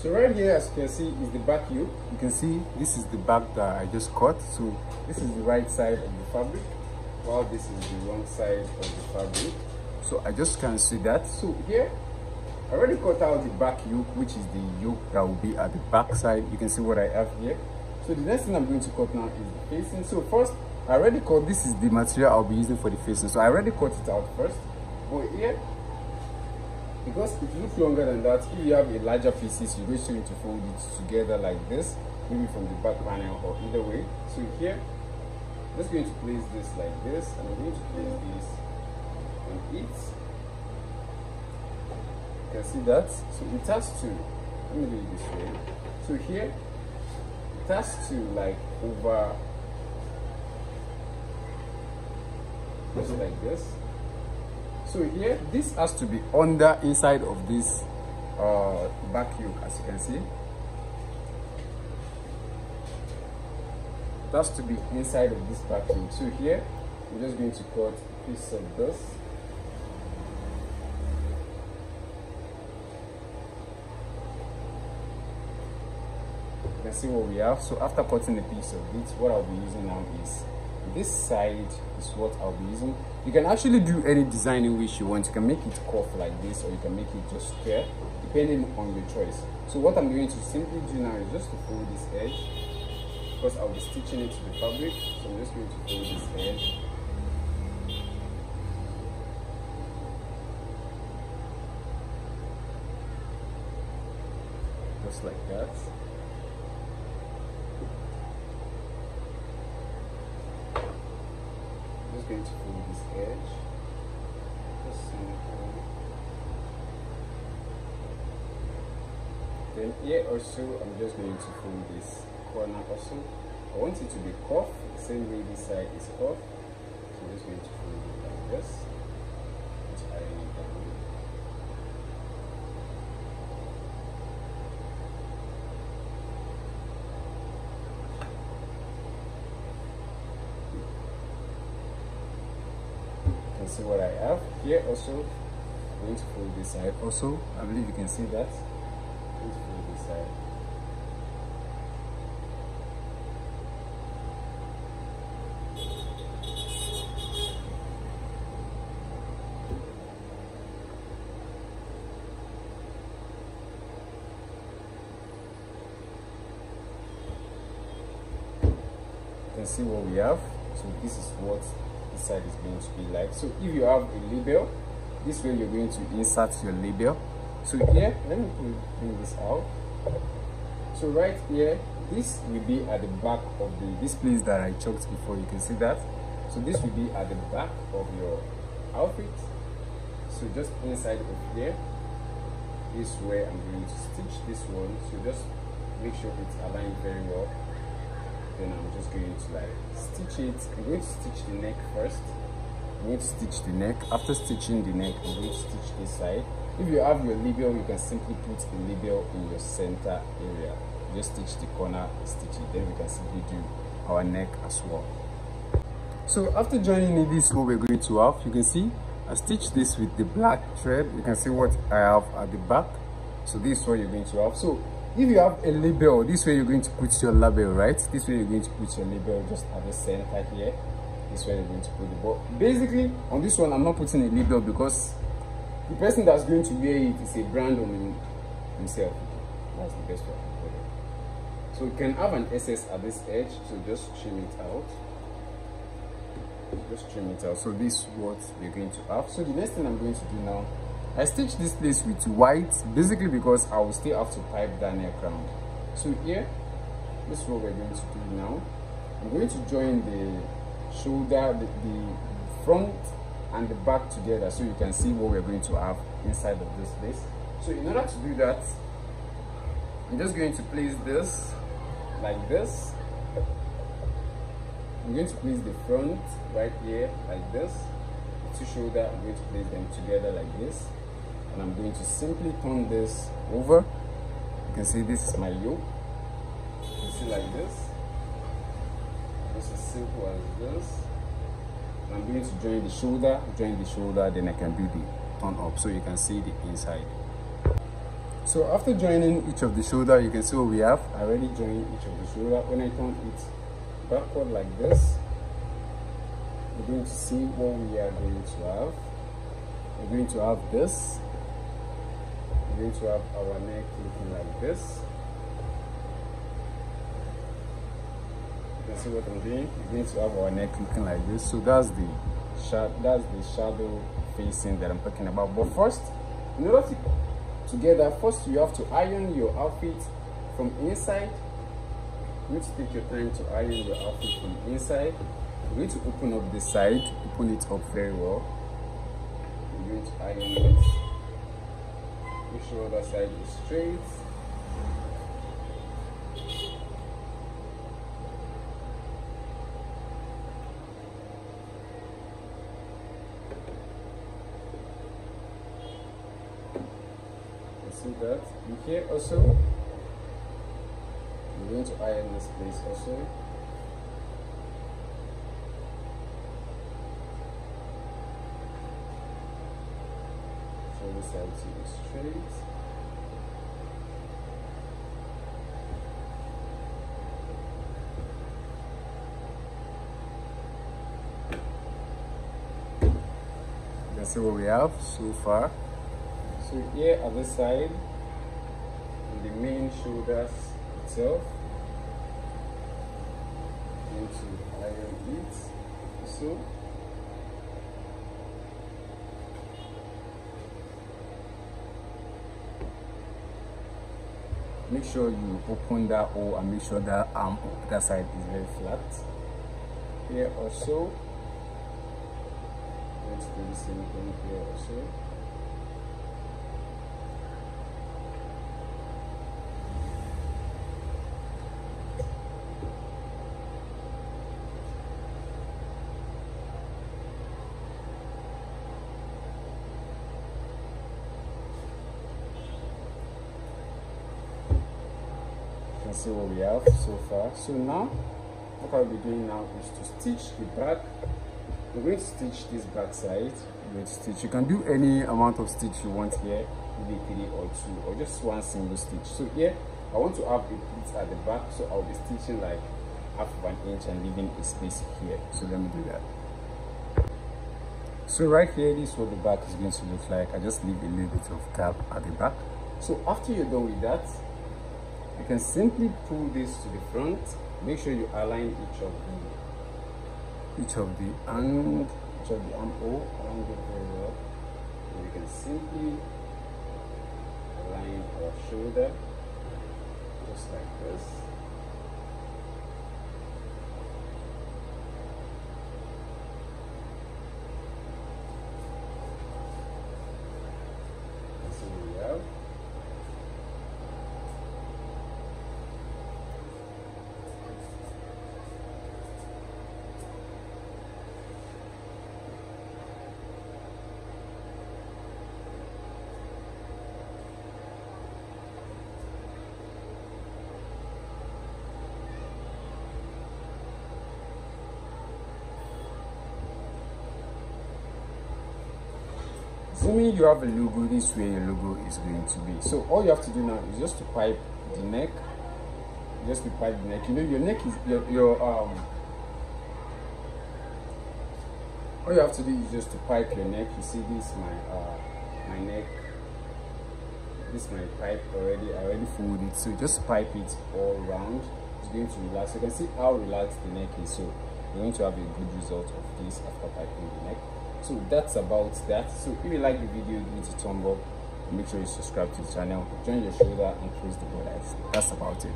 So right here, as you can see, is the back yoke. You can see this is the back that I just cut. So this is the right side of the fabric, while this is the wrong side of the fabric. So I just can see that. So here, I already cut out the back yoke, which is the yoke that will be at the back side. You can see what I have here. So the next thing I'm going to cut now is the facing. So first, I already cut, this is the material I'll be using for the facing. So I already cut it out first. But here, because it looks longer than that, if you have a larger pieces, you're going to need to fold it together like this, maybe from the back panel or either way. So here, I'm just going to place this like this, and I'm going to place this on it. You can see that. So it has to, let me do it this way. So here, it has to like over, just like this. So here, this has to be under inside of this back yoke, as you can see. It has to be inside of this back yoke. So here, I'm just going to cut a piece of this. You can see what we have. So after cutting a piece of it, what I'll be using now is this side is what I'll be using. You can actually do any design in which you want. You can make it curved like this, or you can make it just square, depending on your choice. So what I'm going to simply do now is just to fold this edge, because I'll be stitching it to the fabric. So I'm just going to fold this edge. Just like that. Going to fold this edge, just simple. Then here also, I'm just going to fold this corner also. I want it to be curved, the same way this side is curved. So I'm just going to fold it like this, which I need down. See what I have here. Also, I'm going to fold this side also. I believe you can see that. I'm going to fold this side. You can see what we have. So this is what side is going to be like. So if you have a label, this way you're going to insert your label. So here, let me bring this out. So right here, this will be at the back of this place that I chalked before. You can see that. So this will be at the back of your outfit. So just inside of here, this way I'm going to stitch this one. So just make sure it's aligned very well. Then I'm just going to like stitch it. I'm going to stitch the neck first. I'm going to stitch the neck. After stitching the neck, I'm going to stitch this side. If you have your label, you can simply put the label in your center area. Just stitch the corner, stitch it. Then we can simply do our neck as well. So after joining this, what we're going to have, you can see I stitched this with the black thread. You can see what I have at the back. So this is what you're going to have. So if you have a label, this way you're going to put your label, right? This way you're going to put your label just at the center here. This way you're going to put the ball. Basically, on this one, I'm not putting a label because the person that's going to wear it is a brand on himself. That's the best way I can put it. So you can have an SS at this edge, so just trim it out. Just trim it out. So this is what we're going to have. So the next thing I'm going to do now, I stitched this place with white, basically because I will still have to pipe that neck round. So here, this is what we're going to do now. I'm going to join the shoulder, the front and the back together, so you can see what we're going to have inside of this place. So in order to do that, I'm just going to place this like this. I'm going to place the front right here like this. The two shoulders, I'm going to place them together like this. And I'm going to simply turn this over. You can see this is my yoke. You can see like this. Just as simple as this. And I'm going to join the shoulder, then I can do the turn up so you can see the inside. So after joining each of the shoulder, you can see what we have. I already joined each of the shoulder. When I turn it backward like this, we're going to see what we are going to have. We're going to have this. We're going to have our neck looking like this. You can see what I'm doing. We're going to have our neck looking like this. So that's the shadow facing that I'm talking about. But first, in order to get that, first you have to iron your outfit from inside. You need to take your time to iron your outfit from inside. You're going to open up this side, open it up very well. You're going to iron it. Make sure that side is straight. See that, and here also I'm going to iron this place also. So this side to be straight. You can see what we have so far. So here at this side, in the main shoulders itself, I'm going to iron it. So make sure you open that hole and make sure that that side is very flat. Here also, let's do the same thing here also. See what we have so far. So now what I'll be doing now is to stitch the back. We're going to stitch this back side. We're going to stitch. You can do any amount of stitch you want here, maybe 3 or 2 or just one single stitch. So here I want to have a pleat at the back, so I'll be stitching like half of an inch and leaving a space here. So let me do that. So right here, this is what the back is going to look like. I just leave a little bit of gap at the back. So after you're done with that, you can simply pull this to the front. Make sure you align each of the armhole, align it very well. And you can simply align our shoulder just like this. And so we have. Assuming you have a logo, this way your logo is going to be. So all you have to do now is just to pipe the neck. Just to pipe the neck. You know your neck is all you have to do is just to pipe your neck. You see this my neck. This is my pipe already. I already folded it. So just pipe it all around. It's going to relax. You can see how relaxed the neck is. So you're going to have a good result of this after piping the neck. So that's about that. So if you like the video, give it a thumb up, make sure you subscribe to the channel, join your shoulder and close the bell. That's about it.